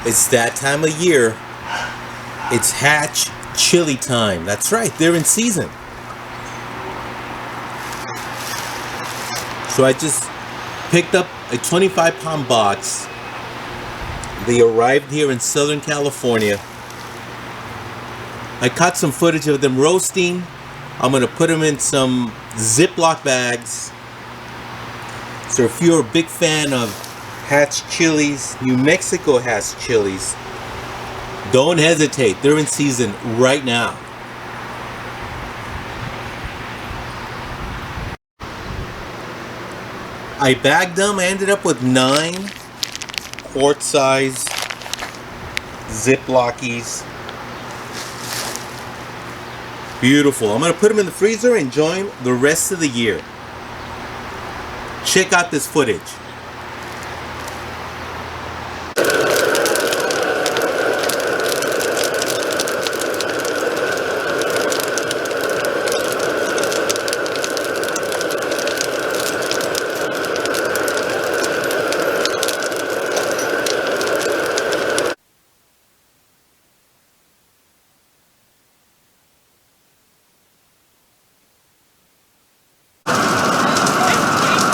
It's that time of year. It's Hatch chili time. That's right, they're in season. So I just picked up a 25-pound box. They arrived here in Southern California. I caught some footage of them roasting. I'm gonna put them in some Ziploc bags. So if you're a big fan of Hatch chilies, New Mexico Hatch chilies, don't hesitate. They're in season right now. I bagged them. I ended up with 9 quart-size Ziplocies. Beautiful. I'm going to put them in the freezer and enjoy them the rest of the year. Check out this footage.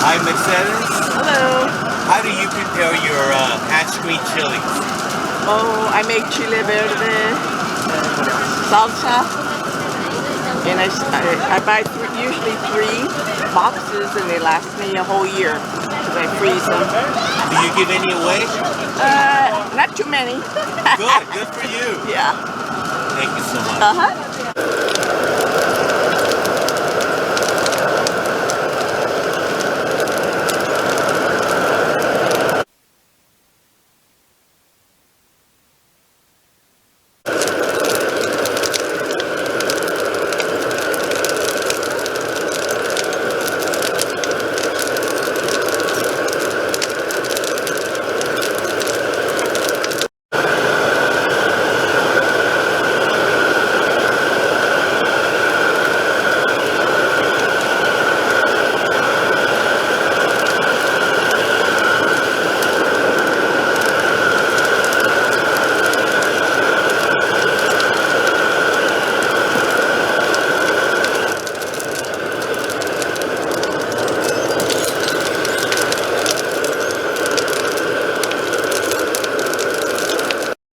Hi, Mercedes. Hello. How do you prepare your Hatch Green Chiles? Oh, I make chile verde, salsa, and I buy usually 3 boxes, and they last me a whole year because I freeze them. Do you give any away? Not too many. Good for you. Yeah. Thank you so much. Uh-huh.